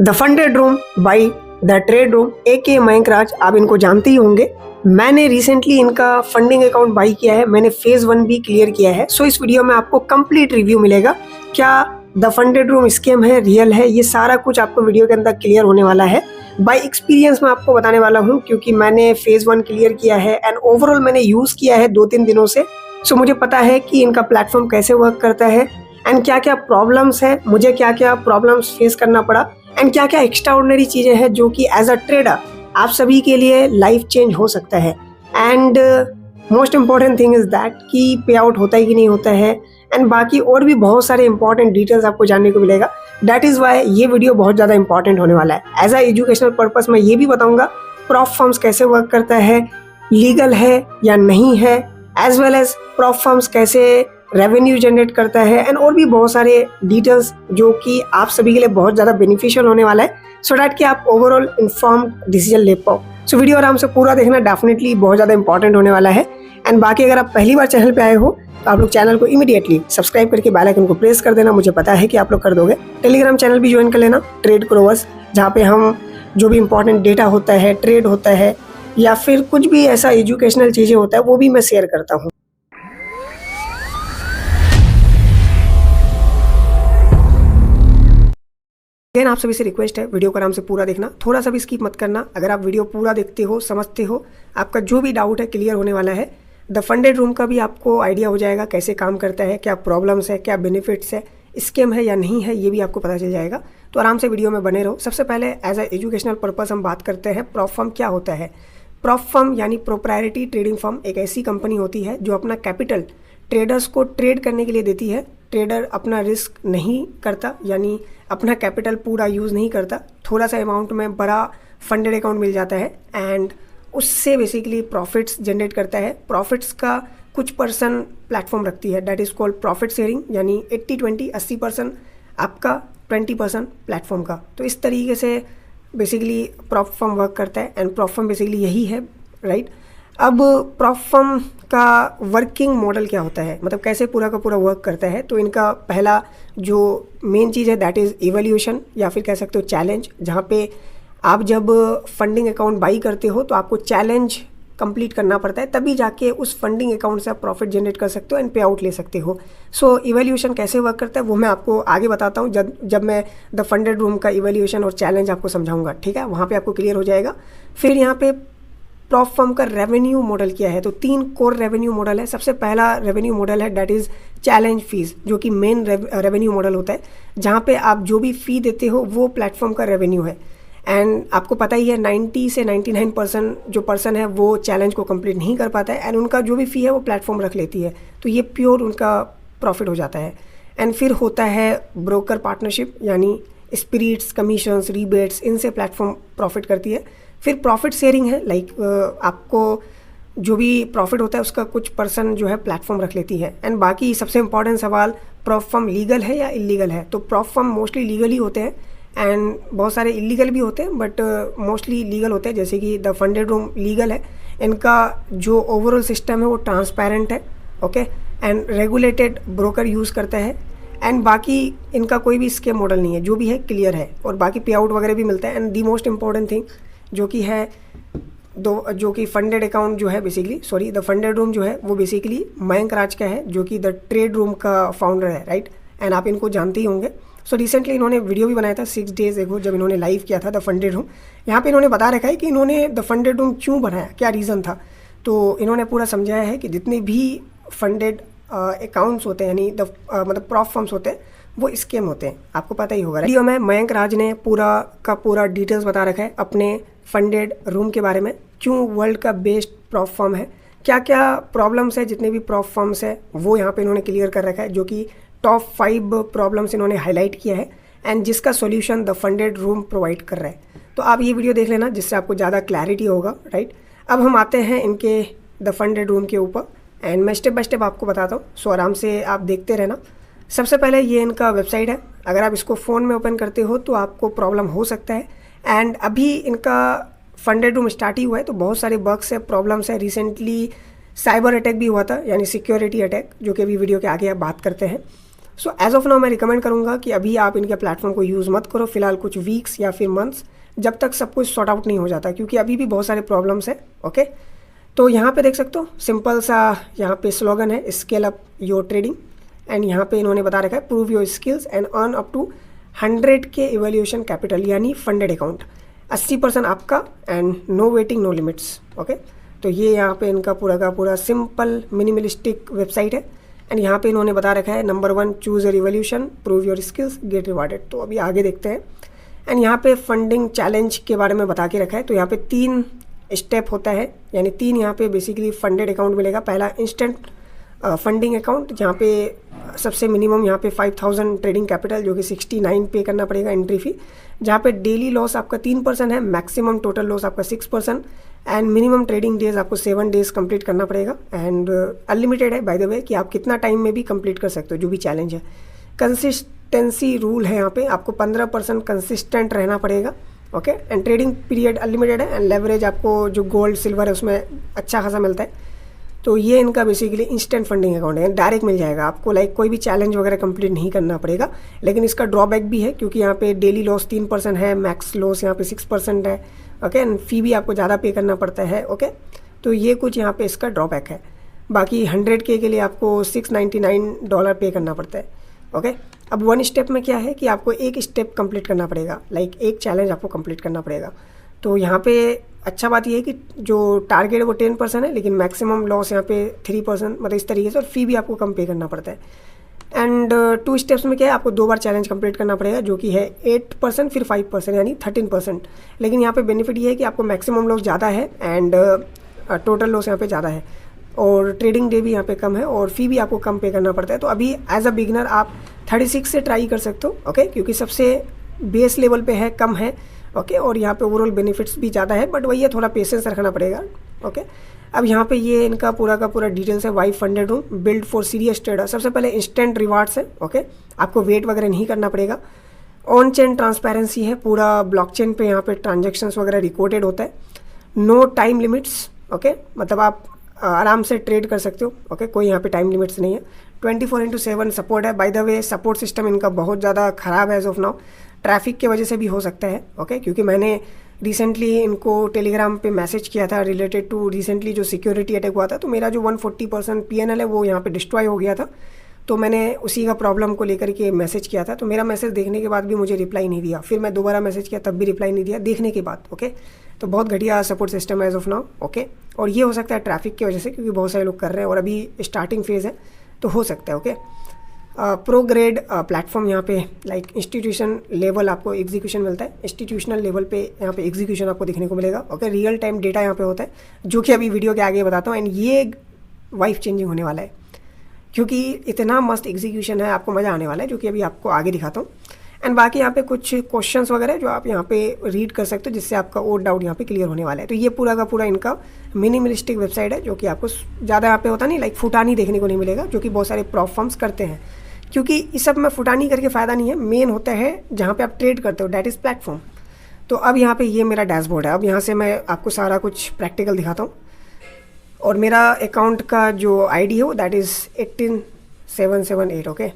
The funded room by the trade room के मयंक राज, आप इनको जानते ही होंगे। मैंने रिसेंटली इनका फंडिंग अकाउंट बाई किया है, मैंने फेज 1 भी क्लियर किया है। सो इस वीडियो में आपको कंप्लीट रिव्यू मिलेगा। क्या द फंडेड रूम स्कैम है, रियल है, ये सारा कुछ आपको वीडियो के अंदर क्लियर होने वाला है। बाय एक्सपीरियंस मैं आपको बताने वाला हूँ, क्योंकि मैंने फेज 1 क्लियर किया है एंड ओवरऑल मैंने यूज़ किया है 2-3 दिनों से। सो मुझे पता है कि इनका प्लेटफॉर्म कैसे वर्क करता है एंड क्या क्या प्रॉब्लम्स हैं, मुझे क्या क्या प्रॉब्लम्स फेस करना पड़ा एंड क्या क्या एक्स्ट्रा ऑर्डिनरी चीज़ें हैं जो कि एज अ ट्रेडर आप सभी के लिए लाइफ चेंज हो सकता है। And most important thing is that कि पे आउट होता है कि नहीं होता है, एंड बाकी और भी बहुत सारे इंपॉर्टेंट डिटेल्स आपको जानने को मिलेगा। दैट इज़ वाई ये वीडियो बहुत ज़्यादा इंपॉर्टेंट होने वाला है। एज अ एजुकेशनल पर्पस मैं ये भी बताऊँगा प्रॉप फर्म्स कैसे वर्क करता है, लीगल है या नहीं है, as well as prop firms कैसे रेवेन्यू जनरेट करता है एंड और भी बहुत सारे डिटेल्स जो कि आप सभी के लिए बहुत ज़्यादा बेनिफिशियल होने वाला है, सो डैट कि आप ओवरऑल इन्फॉर्म्ड डिसीजन ले पाओ। सो वीडियो आराम से पूरा देखना, डेफिनेटली बहुत ज़्यादा इंपॉर्टेंट होने वाला है। एंड बाकी अगर आप पहली बार चैनल पे आए हो तो आप लोग चैनल को इमीडिएटली सब्सक्राइब करके बेल आइकन को प्रेस कर देना, मुझे पता है कि आप लोग कर दोगे। टेलीग्राम चैनल भी ज्वाइन कर लेना, ट्रेड ग्रोवर्स, जहाँ पे हम जो भी इंपॉर्टेंट डेटा होता है, ट्रेड होता है या फिर कुछ भी ऐसा एजुकेशनल चीज़ें होता है वो भी मैं शेयर करता हूँ। अगेन आप सभी से रिक्वेस्ट है, वीडियो को आराम से पूरा देखना, थोड़ा सा भी स्किप मत करना। अगर आप वीडियो पूरा देखते हो, समझते हो, आपका जो भी डाउट है क्लियर होने वाला है। द फंडेड रूम का भी आपको आइडिया हो जाएगा कैसे काम करता है, क्या प्रॉब्लम्स है, क्या बेनिफिट्स है, स्कैम है या नहीं है, ये भी आपको पता चल जाएगा। तो आराम से वीडियो में बने रहो। सबसे पहले एज अ एजुकेशनल पर्पस हम बात करते हैं प्रॉप फर्म क्या होता है। प्रॉप फर्म यानी प्रोप्राइटरी ट्रेडिंग फर्म एक ऐसी कंपनी होती है जो अपना कैपिटल ट्रेडर्स को ट्रेड करने के लिए देती है। ट्रेडर अपना रिस्क नहीं करता, यानी अपना कैपिटल पूरा यूज़ नहीं करता, थोड़ा सा अमाउंट में बड़ा फंडेड अकाउंट मिल जाता है एंड उससे बेसिकली प्रॉफिट्स जनरेट करता है। प्रॉफिट्स का कुछ पर्सन प्लेटफॉर्म रखती है, that is called profit sharing, यानी 80-20 80% आपका, 20% प्लेटफॉर्म का। तो इस तरीके से बेसिकली प्रॉप फर्म वर्क करता है एंड प्रॉप फर्म बेसिकली यही है, राइट। अब प्रॉप फर्म का वर्किंग मॉडल क्या होता है, मतलब कैसे पूरा का पूरा वर्क करता है। तो इनका पहला जो मेन चीज़ है दैट इज़ इवोल्यूशन, या फिर कह सकते हो चैलेंज, जहाँ पे आप जब फंडिंग अकाउंट बाई करते हो तो आपको चैलेंज कंप्लीट करना पड़ता है, तभी जाके उस फंडिंग अकाउंट से आप प्रॉफिट जनरेट कर सकते हो एंड पे आउट ले सकते हो। सो इवोल्यूशन कैसे वर्क करता है वो मैं आपको आगे बताता हूँ जब मैं द फंडेड रूम का इवोल्यूशन और चैलेंज आपको समझाऊंगा, ठीक है, वहाँ पे आपको क्लियर हो जाएगा। फिर यहाँ पे प्रॉप फर्म का रेवेन्यू मॉडल क्या है, तो 3 कोर रेवेन्यू मॉडल है। सबसे पहला रेवेन्यू मॉडल है दैट इज़ चैलेंज फीस, जो कि मेन रेवेन्यू मॉडल होता है, जहाँ पे आप जो भी फ़ी देते हो वो प्लेटफॉर्म का रेवेन्यू है। एंड आपको पता ही है 90 से 99% जो पर्सन है वो चैलेंज को कंप्लीट नहीं कर पाता है एंड उनका जो भी फ़ी है वो प्लेटफॉर्म रख लेती है, तो ये प्योर उनका प्रॉफिट हो जाता है। एंड फिर होता है ब्रोकर पार्टनरशिप, यानी स्पिरिट्स, कमीशंस, रीबेट्स, इनसे प्लेटफॉर्म प्रॉफिट करती है। फिर प्रॉफिट शेयरिंग है, लाइक आपको जो भी प्रॉफिट होता है उसका कुछ पर्सन जो है प्लेटफॉर्म रख लेती है। एंड बाकी सबसे इंपॉर्टेंट सवाल, प्रॉप फर्म लीगल है या इलीगल है। तो प्रॉप फर्म मोस्टली लीगल ही होते हैं एंड बहुत सारे इलीगल भी होते हैं, बट मोस्टली लीगल होते हैं। जैसे कि द फंडेड रूम लीगल है, इनका जो ओवरऑल सिस्टम है वो ट्रांसपेरेंट है, okay, and regulated broker use करता है एंड बाकी इनका कोई भी स्कैम मॉडल नहीं है, जो भी है क्लियर है और बाकी पे आउट वगैरह भी मिलता है। And the most important thing जो कि है जो कि फंडेड अकाउंट जो है basically, sorry, the funded room जो है वो बेसिकली मयंक राज का है, जो कि द ट्रेड रूम का फाउंडर है, राइट। एंड आप इनको जानते ही होंगे। सो रिसेंटली इन्होंने वीडियो भी बनाया था 6 डेज एगो, जब इन्होंने लाइव किया था द फंडेड रूम। यहाँ पे इन्होंने बता रखा है कि इन्होंने द फंडेड रूम क्यों बनाया, क्या रीज़न था। तो इन्होंने पूरा समझाया है कि जितने भी फंडेड अकाउंट्स होते हैं, यानी मतलब प्रॉप फर्म्स होते हैं, वो स्कैम होते हैं, आपको पता ही होगा। वीडियो में मयंक राज ने पूरा का पूरा डिटेल्स बता रखा है अपने फंडेड रूम के बारे में, क्यों वर्ल्ड का बेस्ट प्रॉप फर्म है, क्या क्या प्रॉब्लम्स है, जितने भी प्रॉप फर्म्स है वो यहाँ पे इन्होंने क्लियर कर रखा है, जो कि टॉप 5 प्रॉब्लम्स इन्होंने हाईलाइट किया है एंड जिसका solution the funded room provide कर रहा है। तो आप ये वीडियो देख लेना, जिससे आपको ज़्यादा क्लैरिटी होगा, राइट। अब हम आते हैं इनके द फंडेड रूम के ऊपर एंड मैं स्टेप बाय स्टेप आपको बताता हूँ, सो आराम से आप देखते रहना। सबसे पहले ये इनका वेबसाइट है, अगर आप इसको फ़ोन में ओपन करते हो तो आपको प्रॉब्लम हो सकता है। एंड अभी इनका फंडेड रूम स्टार्ट ही हुआ है, तो बहुत सारे बग्स है, प्रॉब्लम्स है। रिसेंटली साइबर अटैक भी हुआ था, यानी सिक्योरिटी अटैक, जो कि अभी वीडियो के आगे आप बात करते हैं। सो एज ऑफ नाउ मैं रिकमेंड करूँगा कि अभी आप इनके प्लेटफॉर्म को यूज़ मत करो फिलहाल कुछ वीक्स या फिर मंथ्स, जब तक सब कुछ सॉर्ट आउट नहीं हो जाता, क्योंकि अभी भी बहुत सारे प्रॉब्लम्स हैं। ओके, तो यहाँ पे देख सकते हो सिंपल सा यहाँ पे स्लोगन है, scale up your trading, and यहाँ पे इन्होंने बता रखा है prove your skills and earn up to 100 K evaluation capital, यानी फंडेड अकाउंट 80% आपका, and no waiting no limits. Okay, तो ये यहाँ पे इनका पूरा का पूरा सिंपल मिनिमलिस्टिक वेबसाइट है। एंड यहाँ पे इन्होंने बता रखा है number 1 choose your evolution, prove your skills, get rewarded. तो अभी आगे देखते हैं। एंड यहाँ पे फंडिंग चैलेंज के बारे में बता के रखा है। तो यहाँ पे 3 स्टेप होता है, यानी 3 यहाँ पे बेसिकली फंडेड अकाउंट मिलेगा। पहला इंस्टेंट फंडिंग अकाउंट, जहाँ पे सबसे मिनिमम यहाँ पे 5000 ट्रेडिंग कैपिटल जो कि 69 पे करना पड़ेगा एंट्री फी, जहाँ पे डेली लॉस आपका 3% है, मैक्सिमम टोटल लॉस आपका 6%, एंड मिनिमम ट्रेडिंग डेज आपको 7 डेज कंप्लीट करना पड़ेगा। एंड अनलिमिटेड है बाय द वे, कि आप कितना टाइम में भी कंप्लीट कर सकते हो जो भी चैलेंज है। कंसिस्टेंसी रूल है यहाँ पे, आपको 15% कंसिस्टेंट रहना पड़ेगा। Okay, and trading period unlimited है, एंड लेवरेज आपको जो गोल्ड सिल्वर है उसमें अच्छा खासा मिलता है। तो ये इनका बेसिकली इंस्टेंट फंडिंग अकाउंट है, डायरेक्ट मिल जाएगा आपको, लाइक कोई भी चैलेंज वगैरह कंप्लीट नहीं करना पड़ेगा। लेकिन इसका ड्रॉबैक भी है, क्योंकि यहाँ पे डेली लॉस 3% है, मैक्स लॉस यहाँ पे 6% है। ओके, एंड फी भी आपको ज़्यादा पे करना पड़ता है। ओके, तो ये कुछ यहाँ पे इसका ड्रॉबैक है। बाकी 100K के लिए आपको $699 पे करना पड़ता है। ओके, अब 1 स्टेप में क्या है कि आपको एक स्टेप कंप्लीट करना पड़ेगा, लाइक एक चैलेंज आपको कंप्लीट करना पड़ेगा। तो यहाँ पे अच्छा बात यह है कि जो टारगेट है वो 10% है, लेकिन मैक्सिमम लॉस यहाँ पे 3%, मतलब इस तरीके से, और फी भी आपको कम पे करना पड़ता है। एंड 2 स्टेप्स में क्या है, आपको 2 बार चैलेंज कंप्लीट करना पड़ेगा, जो कि है 8% फिर 5%, यानी 13%। लेकिन यहाँ पे बेनिफिट ये है कि आपको मैक्सिमम लॉस ज़्यादा है, एंड टोटल लॉस यहाँ पे ज़्यादा है, और ट्रेडिंग डे भी यहाँ पे कम है, और फी भी आपको कम पे करना पड़ता है। तो अभी एज अ बिगिनर आप 36 से ट्राई कर सकते हो। ओके, क्योंकि सबसे बेस लेवल पे है, कम है। ओके, और यहाँ पे ओवरऑल बेनिफिट्स भी ज़्यादा है, बट वही है, थोड़ा पेशेंस रखना पड़ेगा। ओके, अब यहाँ पे ये इनका पूरा का पूरा डिटेल्स है। Why funded room build for serious trader. सबसे पहले इंस्टेंट रिवार्ड्स है। ओके, आपको वेट वगैरह नहीं करना पड़ेगा। ऑन चेन ट्रांसपेरेंसी है, पूरा ब्लॉकचेन पे यहाँ पे ट्रांजेक्शन्स वगैरह रिकॉर्डेड होता है। No time limits. ओके, मतलब आप आराम से ट्रेड कर सकते हो। ओके, कोई यहाँ पे टाइम लिमिट्स नहीं है। 24/7 सपोर्ट है। By the way support system इनका बहुत ज़्यादा ख़राब है एज ऑफ नाउ, ट्रैफिक की वजह से भी हो सकता है। ओके, क्योंकि मैंने रिसेंटली इनको टेलीग्राम पे मैसेज किया था रिलेटेड टू रिसेंटली जो सिक्योरिटी अटैक हुआ था, तो मेरा जो 140% PNL है वो यहाँ पे डिस्ट्रॉय हो गया था। तो मैंने उसी का प्रॉब्लम को लेकर के मैसेज किया था, तो मेरा मैसेज देखने के बाद भी मुझे रिप्लाई नहीं दिया। फिर मैं दोबारा मैसेज किया, तब भी रिप्लाई नहीं दिया देखने के बाद। ओके, तो बहुत घटिया सपोर्ट सिस्टम है एज ऑफ नाउ। ओके, और ये हो सकता है ट्रैफिक की वजह से, क्योंकि बहुत सारे लोग कर रहे हैं और अभी स्टार्टिंग फेज़ है, तो हो सकता है। ओके, प्रो ग्रेड प्लेटफॉर्म यहाँ पे लाइक इंस्टीट्यूशन लेवल आपको एग्जीक्यूशन मिलता है। इंस्टीट्यूशनल लेवल पे यहाँ पे एग्जीक्यूशन आपको देखने को मिलेगा। ओके, रियल टाइम डेटा यहाँ पे होता है, जो कि अभी वीडियो के आगे बताता हूँ। एंड ये वाइफ चेंजिंग होने वाला है, क्योंकि इतना मस्त एग्जीक्यूशन है, आपको मज़ा आने वाला है, जो कि अभी आपको आगे दिखाता हूँ। एंड बाकी यहाँ पे कुछ क्वेश्चंस वगैरह जो आप यहाँ पे रीड कर सकते हो, जिससे आपका और डाउट यहाँ पे क्लियर होने वाला है। तो ये पूरा का पूरा इनका मिनिमलिस्टिक वेबसाइट है, जो कि आपको ज़्यादा यहाँ पे होता नहीं, लाइक फुटानी देखने को नहीं मिलेगा, जो कि बहुत सारे प्रॉप फर्म्स करते हैं। क्योंकि इस सब में फुटानी करके फ़ायदा नहीं है, मेन होता है जहाँ पे आप ट्रेड करते हो, डैट इज़ प्लेटफॉर्म। तो अब यहाँ पे ये मेरा डैशबोर्ड है। अब यहाँ से मैं आपको सारा कुछ प्रैक्टिकल दिखाता हूँ, और मेरा अकाउंट का जो ID है वो दैट इज़ 18778। ओके,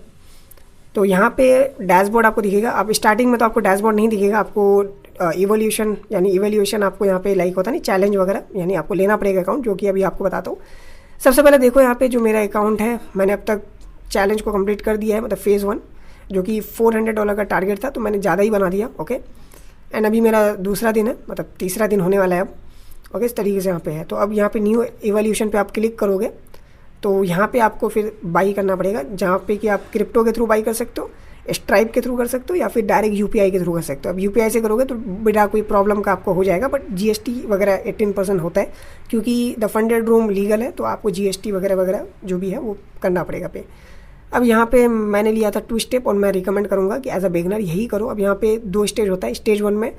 तो यहाँ पे डैशबोर्ड आपको दिखेगा। अब स्टार्टिंग में तो आपको डैशबोर्ड नहीं दिखेगा, आपको इवोल्यूशन यानी इवैल्यूएशन आपको यहाँ पे लाइक होता नहीं, चैलेंज वगैरह, यानी आपको लेना पड़ेगा अकाउंट, जो कि अभी आपको बताता हूँ। सबसे पहले देखो यहाँ पे जो मेरा अकाउंट है, मैंने अब तक चैलेंज को कंप्लीट कर दिया है, मतलब फेज़ 1 जो कि $400 का टारगेट था, तो मैंने ज़्यादा ही बना दिया। ओके, एंड अभी मेरा दूसरा दिन है, मतलब तीसरा दिन होने वाला है अब। ओके, इस तरीके से यहाँ पे है। तो अब यहाँ पे न्यू इवोल्यूशन पे आप क्लिक करोगे, तो यहाँ पे आपको फिर बाई करना पड़ेगा, जहाँ पे कि आप क्रिप्टो के थ्रू बाई कर सकते हो, स्ट्राइप के थ्रू कर सकते हो, या फिर डायरेक्ट UPI के थ्रू कर सकते हो। अब UPI से करोगे तो बिना कोई प्रॉब्लम का आपको हो जाएगा, बट GST वगैरह 18% होता है, क्योंकि द फंडेड रूम लीगल है, तो आपको GST वगैरह वगैरह जो भी है वो करना पड़ेगा पे। अब यहाँ पे मैंने लिया था 2 स्टेप, और मैं रिकमेंड करूँगा कि एज अ बिगनर यही करो। अब यहाँ पे 2 स्टेज होता है। स्टेज 1 में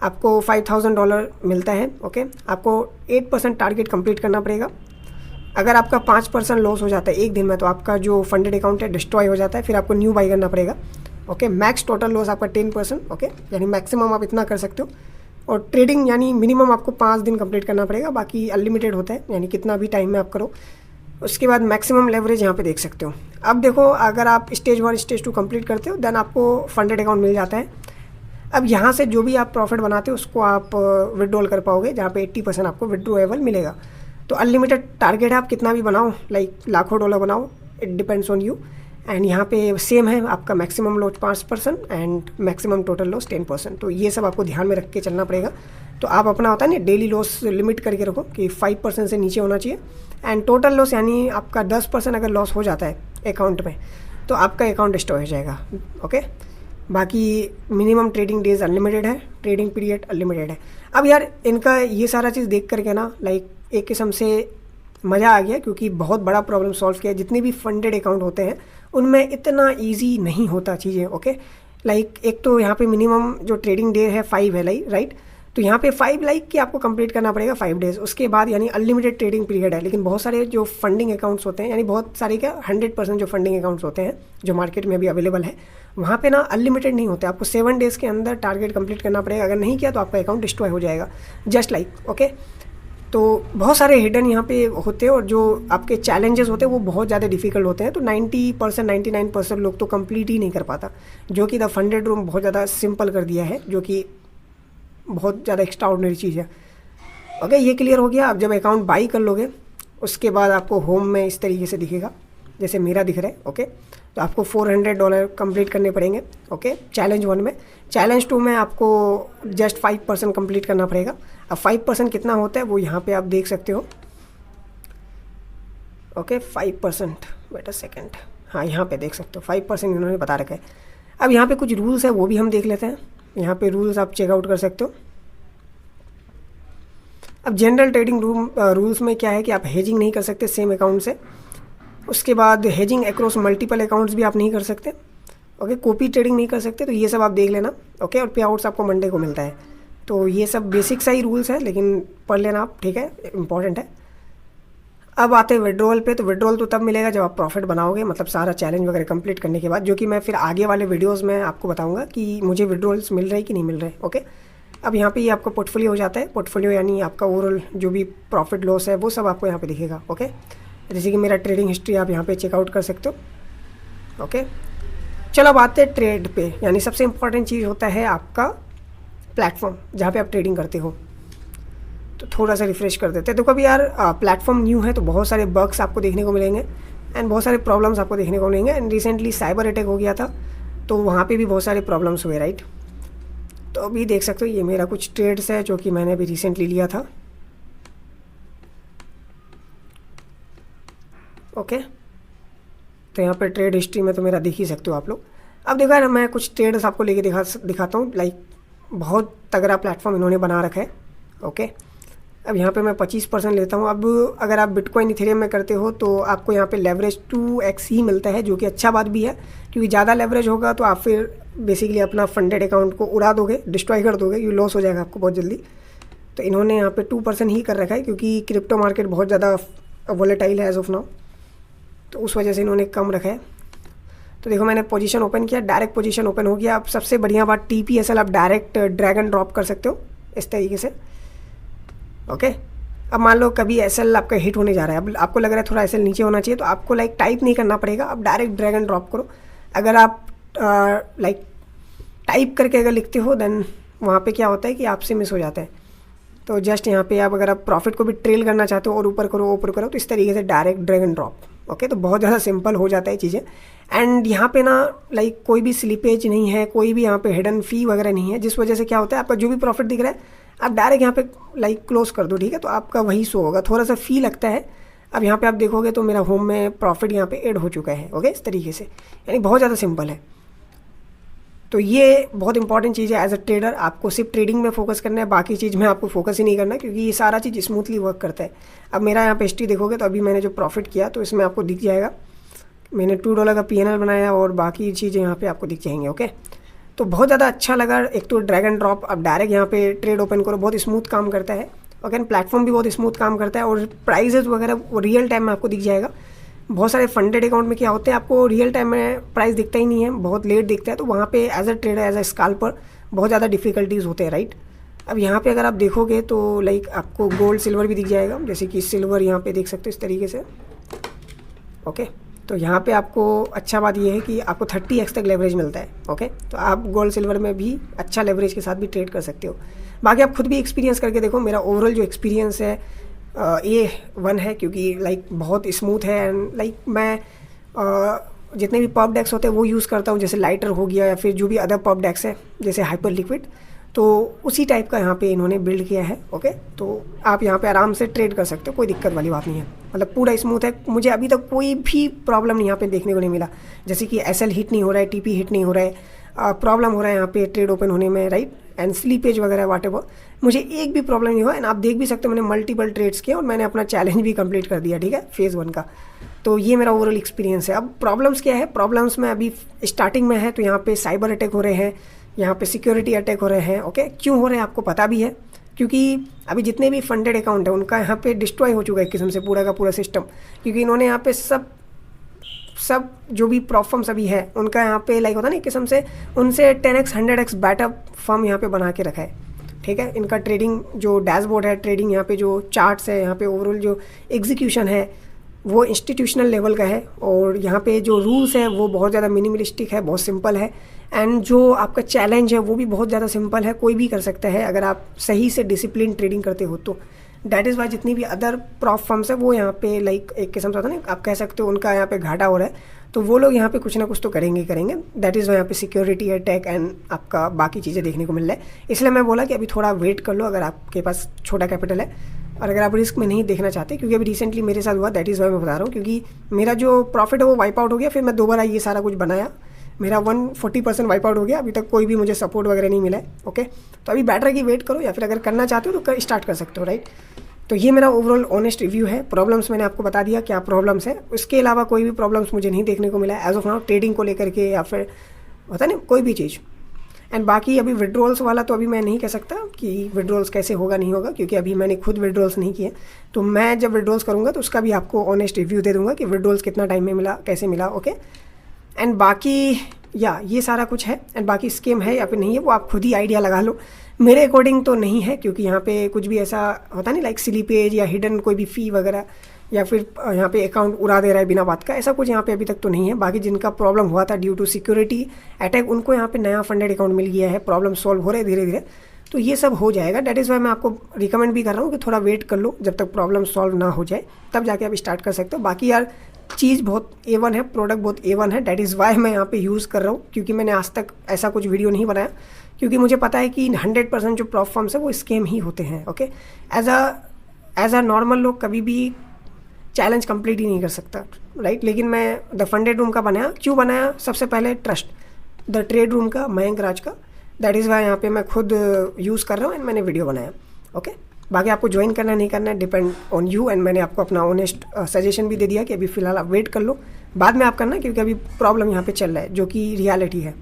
आपको $5000 मिलता है। ओके, आपको 8% टारगेट कंप्लीट करना पड़ेगा। अगर आपका 5% लॉस हो जाता है एक दिन में, तो आपका जो फंडेड अकाउंट है डिस्ट्रॉय हो जाता है, फिर आपको न्यू बाई करना पड़ेगा। ओके, मैक्स टोटल लॉस आपका 10%। ओके, यानी मैक्सिमम आप इतना कर सकते हो, और ट्रेडिंग यानी मिनिमम आपको 5 दिन कंप्लीट करना पड़ेगा, बाकी अनलिमिटेड होता है, यानी कितना भी टाइम में आप करो। उसके बाद मैक्सिमम लेवरेज यहाँ पे देख सकते हो। अब देखो, अगर आप स्टेज 1 स्टेज 2 कंप्लीट करते हो देन आपको फंडेड अकाउंट मिल जाता है। अब यहाँ से जो भी आप प्रॉफिट बनाते हो उसको आप विड्रॉल कर पाओगे, जहाँ पे 80% आपको विड्रॉएबल मिलेगा। तो अनलिमिटेड टारगेट है, आप कितना भी बनाओ, लाइक लाखों डॉलर बनाओ, it depends on you. And यहाँ पे सेम है, आपका maximum loss 5% and maximum total loss 10%। तो ये सब आपको ध्यान में रख के चलना पड़ेगा। तो आप अपना होता है ना डेली लॉस लिमिट करके रखो कि 5% से नीचे होना चाहिए। एंड टोटल लॉस यानी आपका 10% अगर लॉस हो जाता है अकाउंट में तो आपका अकाउंट डिस्ट्रॉय हो जाएगा। ओके, बाकी मिनिमम ट्रेडिंग डेज अनलिमिटेड है, ट्रेडिंग पीरियड अनलिमिटेड है। अब यार इनका ये सारा चीज़ देख करके ना लाइक एक किस्म से मज़ा आ गया, क्योंकि बहुत बड़ा प्रॉब्लम सॉल्व किया। जितने भी फंडेड अकाउंट होते हैं उनमें इतना इजी नहीं होता चीज़ें। ओके, लाइक एक तो यहाँ पे मिनिमम जो ट्रेडिंग डे है 5 है, लाइक राइट। तो यहाँ पे 5 लाइक कि आपको कंप्लीट करना पड़ेगा 5 डेज़। उसके बाद यानी अनलिमिटेड ट्रेडिंग पीरियड है। लेकिन बहुत सारे जो फंडिंग अकाउंट्स होते हैं, यानी बहुत सारे क्या 100% जो फंडिंग अकाउंट्स होते हैं जो मार्केट में अभी अवेलेबल है, वहाँ पे ना अनलिमिटेड नहीं होते। आपको 7 डेज़ के अंदर टारगेट कंप्लीट करना पड़ेगा। अगर नहीं किया तो आपका अकाउंट डिस्ट्रॉय हो जाएगा, जस्ट लाइक। ओके, तो बहुत सारे हिडन यहाँ पे होते हैं और जो आपके चैलेंजेस होते हैं वो बहुत ज़्यादा डिफिकल्ट होते हैं। तो 90% 99% लोग तो कंप्लीट ही नहीं कर पाता, जो कि द फंडेड रूम बहुत ज़्यादा सिंपल कर दिया है, जो कि बहुत ज़्यादा एक्स्ट्राऑर्डिनरी चीज़ है। ओके, ये क्लियर हो गया। अब जब अकाउंट बाई कर लोगे उसके बाद आपको होम में इस तरीके से दिखेगा जैसे मेरा दिख रहा है। ओके, तो आपको $400 कंप्लीट करने पड़ेंगे। ओके, चैलेंज 1 में। चैलेंज 2 में आपको जस्ट 5% कंप्लीट करना पड़ेगा। अब 5% कितना होता है वो यहाँ पे आप देख सकते हो। ओके, 5%, वेट अ सेकेंड, हाँ यहाँ पे देख सकते हो 5% इन्होंने बता रखा है। अब यहाँ पे कुछ रूल्स है वो भी हम देख लेते हैं। यहाँ पे रूल्स आप चेकआउट कर सकते हो। अब जनरल ट्रेडिंग रूल्स में क्या है कि आप हेजिंग नहीं कर सकते सेम अकाउंट से। उसके बाद हेजिंग अक्रॉस मल्टीपल अकाउंट्स भी आप नहीं कर सकते। ओके, कॉपी ट्रेडिंग नहीं कर सकते। तो ये सब आप देख लेना। ओके, और पे आउट्स आपको मंडे को मिलता है। तो ये सब बेसिक सा ही रूल्स है, लेकिन पढ़ लेना आप, ठीक है, इंपॉर्टेंट है। अब आते हैं विड्रॉल पे। तो विड्रॉल तो तब मिलेगा जब आप प्रॉफिट बनाओगे, मतलब सारा चैलेंज वगैरह कंप्लीट करने के बाद, जो कि मैं फिर आगे वाले वीडियोस में आपको बताऊंगा कि मुझे विड्रॉल्स मिल रहे कि नहीं मिल रहे। ओके, अब यहाँ पे ये आपका पोर्टफोलियो हो जाता है। पोर्टफोलियो यानी आपका ओवरऑल जो भी प्रॉफिट लॉस है वो सब आपको यहाँ पे दिखेगा। ओके, जैसे कि मेरा ट्रेडिंग हिस्ट्री आप यहाँ पे चेकआउट कर सकते हो। ओके, चलो अब आते हैं ट्रेड पे। यानी सबसे इंपॉर्टेंट चीज़ होता है आपका प्लेटफॉर्म जहाँ पे आप ट्रेडिंग करते हो। तो थोड़ा सा रिफ्रेश कर देते हैं। तो कभी यार प्लेटफॉर्म न्यू है तो बहुत सारे बग्स आपको देखने को मिलेंगे एंड बहुत सारे प्रॉब्लम्स आपको देखने को मिलेंगे। एंड रिसेंटली साइबर अटैक हो गया था तो वहाँ पे भी बहुत सारे प्रॉब्लम्स हुए, राइट। तो अभी देख सकते हो ये मेरा कुछ ट्रेड्स है जो कि मैंने अभी रिसेंटली लिया था। ओके, तो यहाँ पे ट्रेड हिस्ट्री में तो मेरा देख ही सकते हो आप लोग। अब देखो यार मैं कुछ ट्रेड्स आपको लेके दिखाता हूँ। लाइक बहुत तगड़ा प्लेटफॉर्म इन्होंने बना रखा है। ओके, अब यहाँ पे मैं 25% लेता हूँ। अब अगर आप बिटकॉइन इथेरियम में करते हो तो आपको यहाँ पे लेवरेज 2x ही मिलता है, जो कि अच्छा बात भी है, क्योंकि ज़्यादा लेवरेज होगा तो आप फिर बेसिकली अपना फंडेड अकाउंट को उड़ा दोगे, डिस्ट्रॉय कर दोगे, ये लॉस हो जाएगा आपको बहुत जल्दी। तो इन्होंने यहाँ पे 2% ही कर रखा है, क्योंकि क्रिप्टो मार्केट बहुत ज़्यादा वॉलेटाइल है एज ऑफ नाउ, तो उस वजह से इन्होंने कम रखा है। तो देखो मैंने पोजीशन ओपन किया, डायरेक्ट पोजीशन ओपन हो गया। अब सबसे बढ़िया बात TPSL आप डायरेक्ट ड्रैग एंड ड्रॉप कर सकते हो इस तरीके से। ओके, अब मान लो कभी SL आपका हिट होने जा रहा है, अब आपको लग रहा है थोड़ा SL नीचे होना चाहिए, तो आपको लाइक टाइप नहीं करना पड़ेगा, आप डायरेक्ट ड्रैग एंड ड्रॉप करो। अगर आप लाइक टाइप करके अगर लिखते हो देन वहाँ पे क्या होता है कि आपसे मिस हो जाता है। तो जस्ट यहाँ पे आप अगर आप प्रॉफिट को भी ट्रेल करना चाहते हो और ऊपर करो तो इस तरीके से direct drag and drop. Okay, तो बहुत ज़्यादा सिंपल हो जाता है चीज़ें। एंड यहाँ पे ना लाइक कोई भी स्लिपेज नहीं है, कोई भी यहाँ पे हिडन फी वगैरह नहीं है, जिस वजह से क्या होता है आपका जो भी प्रॉफिट दिख रहा है आप डायरेक्ट यहाँ पे लाइक क्लोज कर दो, ठीक है, तो आपका वही शो होगा। थोड़ा सा फी लगता है। अब यहाँ पे आप देखोगे तो मेरा होम में प्रॉफिट यहाँ पे ऐड हो चुका है। ओके, इस तरीके से, यानी बहुत ज़्यादा सिंपल है। तो ये बहुत इंपॉर्टेंट चीज़ है। एज अ ट्रेडर आपको सिर्फ ट्रेडिंग में फोकस करना है, बाकी चीज़ में आपको फोकस ही नहीं करना, क्योंकि ये सारा चीज़ स्मूथली वर्क करता है। अब मेरा यहाँ पे हिस्ट्री देखोगे तो अभी मैंने जो प्रॉफिट किया तो इसमें आपको दिख जाएगा, मैंने $2 का PNL बनाया और बाकी चीज़ें यहाँ पे आपको दिख जाएंगे। ओके, तो बहुत ज़्यादा अच्छा लगा। एक तो ड्रैग एंड ड्रॉप, अब डायरेक्ट यहाँ पे ट्रेड ओपन करो, बहुत स्मूथ काम करता है। ओके, प्लेटफॉर्म भी बहुत स्मूथ काम करता है और प्राइजेस वगैरह वो रियल टाइम में आपको दिख जाएगा। बहुत सारे फंडेड अकाउंट में क्या होते हैं आपको रियल टाइम में प्राइस दिखता ही नहीं है, बहुत लेट दिखता है, तो वहाँ पे as a trader as a scalper बहुत ज़्यादा डिफिकल्टीज़ होते हैं, राइट। अब यहाँ पे अगर आप देखोगे तो लाइक आपको गोल्ड सिल्वर भी दिख जाएगा, जैसे कि सिल्वर यहाँ पे देख सकते हो इस तरीके से। ओके। तो यहाँ पे आपको अच्छा बात ये है कि आपको 30x तक लेवरेज मिलता है। ओके, तो आप गोल्ड सिल्वर में भी अच्छा लेवरेज के साथ भी ट्रेड कर सकते हो। बाकी आप खुद भी एक्सपीरियंस करके देखो। मेरा ओवरऑल जो एक्सपीरियंस है A1 है, क्योंकि लाइक बहुत स्मूथ है एंड लाइक मैं जितने भी पब डेक्स होते हैं वो यूज़ करता हूँ, जैसे लाइटर हो गया या फिर जो भी अदर पब डेक्स है जैसे हाइपर लिक्विड, तो उसी टाइप का यहाँ पे इन्होंने बिल्ड किया है। ओके, तो आप यहाँ पे आराम से ट्रेड कर सकते हो, कोई दिक्कत वाली बात नहीं है, मतलब पूरा स्मूथ है। मुझे अभी तक कोई भी प्रॉब्लम यहाँ पे देखने को नहीं मिला, जैसे कि SL हिट नहीं हो रहा है, TP हिट नहीं हो रहा है, प्रॉब्लम हो रहा है यहाँ पे ट्रेड ओपन होने में, राइट, एंड स्लीपेज वगैरह वाटेवर, मुझे एक भी प्रॉब्लम नहीं हुआ। एंड आप देख भी सकते हो मैंने मल्टीपल ट्रेड्स किए और मैंने अपना चैलेंज भी कंप्लीट कर दिया, ठीक है, फेज़ 1 का। तो ये मेरा ओवरऑल एक्सपीरियंस है। अब प्रॉब्लम्स क्या है, प्रॉब्लम्स में अभी स्टार्टिंग में है तो यहाँ पे साइबर अटैक हो रहे हैं, यहाँ पे सिक्योरिटी अटैक हो रहे हैं। ओके, क्यों हो रहे हैं आपको पता भी है, क्योंकि अभी जितने भी फंडेड अकाउंट है उनका यहाँ पे डिस्ट्रॉय हो चुका है एक किस्म से पूरा का पूरा सिस्टम, क्योंकि इन्होंने यहाँ पे सब जो भी प्रॉप फर्म्स अभी है उनका यहाँ पे लाइक होता है ना एक किस्म से, उनसे 10x 100x बेटर फर्म यहाँ पे बना के रखा है, ठीक है। इनका ट्रेडिंग जो डैशबोर्ड है, ट्रेडिंग यहाँ पे जो चार्ट्स है, यहाँ पे ओवरऑल जो एग्जीक्यूशन है वो इंस्टीट्यूशनल लेवल का है, और यहाँ पे जो रूल्स है वो बहुत ज़्यादा मिनिमलिस्टिक है, बहुत सिंपल है, एंड जो आपका चैलेंज है वो भी बहुत ज़्यादा सिंपल है, कोई भी कर सकता है अगर आप सही से डिसिप्लिन ट्रेडिंग करते हो तो। डैट इज़ वाई जितनी भी अदर प्रॉप फर्म्स है वो यहाँ पे लाइक एक किस्म से होता है ना, आप कह सकते हो उनका यहाँ पे घाटा हो रहा है, तो वो लोग यहाँ पे कुछ ना कुछ तो करेंगे। दैट इज़ वाई यहाँ पे सिक्योरिटी अटैक एंड आपका बाकी चीज़ें देखने को मिल रहा है। इसलिए मैं बोला कि अभी थोड़ा वेट कर लो अगर आपके पास छोटा कैपिटल है, और अगर आप रिस्क में नहीं देखना चाहते, क्योंकि अभी रिसेंटली मेरे साथ हुआ, दैट इज़ वाई मैं बता रहा हूँ, क्योंकि मेरा जो प्रॉफिट है वो वाइप आउट हो गया, फिर मैं दोबारा ये सारा कुछ बनाया, मेरा 140% वाइप आउट हो गया, अभी तक कोई भी मुझे सपोर्ट वगैरह नहीं मिला है। ओके, तो अभी बेटर है कि वेट करो, या फिर अगर करना चाहते हो तो स्टार्ट कर सकते हो, राइट। तो ये मेरा ओवरऑल ऑनेस्ट रिव्यू है। प्रॉब्लम्स मैंने आपको बता दिया क्या प्रॉब्लम्स है, उसके अलावा कोई भी प्रॉब्लम्स मुझे नहीं देखने को मिला है एज ऑफ नाउ, ट्रेडिंग को लेकर के या फिर होता नहीं कोई भी चीज़। एंड बाकी अभी विड्रॉल्स वाला तो अभी मैं नहीं कह सकता कि विड्रॉल्स कैसे होगा नहीं होगा, क्योंकि अभी मैंने खुद विड्रॉल्स नहीं किए। तो मैं जब विड्रॉल्स करूँगा तो उसका भी आपको ऑनेस्ट रिव्यू दे दूँगा कि विड्रॉल्स कितना टाइम में मिला, कैसे मिला। ओके, एंड बाकी या ये सारा कुछ है, एंड बाकी स्कीम है या फिर नहीं है वो आप खुद ही आइडिया लगा लो। मेरे अकॉर्डिंग तो नहीं है, क्योंकि यहाँ पे कुछ भी ऐसा होता नहीं लाइक स्लीपेज या हिडन कोई भी फ़ी वगैरह, या फिर यहाँ पे अकाउंट उड़ा दे रहा है बिना बात का, ऐसा कुछ यहाँ पे अभी तक तो नहीं है। बाकी जिनका प्रॉब्लम हुआ था ड्यू टू सिक्योरिटी अटैक, उनको यहाँ पे नया फंडेड अकाउंट मिल गया है, प्रॉब्लम सॉल्व हो रहे हैं धीरे धीरे, तो ये सब हो जाएगा। डैट इज़ वाई मैं आपको रिकमेंड भी कर रहा हूँ कि थोड़ा वेट कर लो जब तक प्रॉब्लम सॉल्व ना हो जाए, तब जाके आप स्टार्ट कर सकते हो। बाकी यार चीज़ बहुत A1 है, प्रोडक्ट बहुत A1 है, डैट इज़ वाई मैं यहाँ पे यूज़ कर रहा हूँ, क्योंकि मैंने आज तक ऐसा कुछ वीडियो नहीं बनाया, क्योंकि मुझे पता है कि 100% जो प्रॉप फर्म्स है वो स्कैम ही होते हैं। ओके, एज अ नॉर्मल लोग कभी भी चैलेंज कंप्लीट ही नहीं कर सकता, राइट। लेकिन मैं द फंडेड रूम का बनाया, क्यों बनाया, सबसे पहले ट्रस्ट द ट्रेड रूम का, मयंक राज का, दैट इज़ वाई यहाँ पे मैं खुद यूज़ कर रहा हूँ एंड मैंने वीडियो बनाया। ओके, बाकी आपको ज्वाइन करना नहीं करना है डिपेंड ऑन यू, एंड मैंने आपको अपना ऑनेस्ट सजेशन भी दे दिया कि अभी फ़िलहाल आप वेट कर लो, बाद में आप करना, क्योंकि अभी प्रॉब्लम यहाँ पे चल रहा है जो कि रियलिटी है।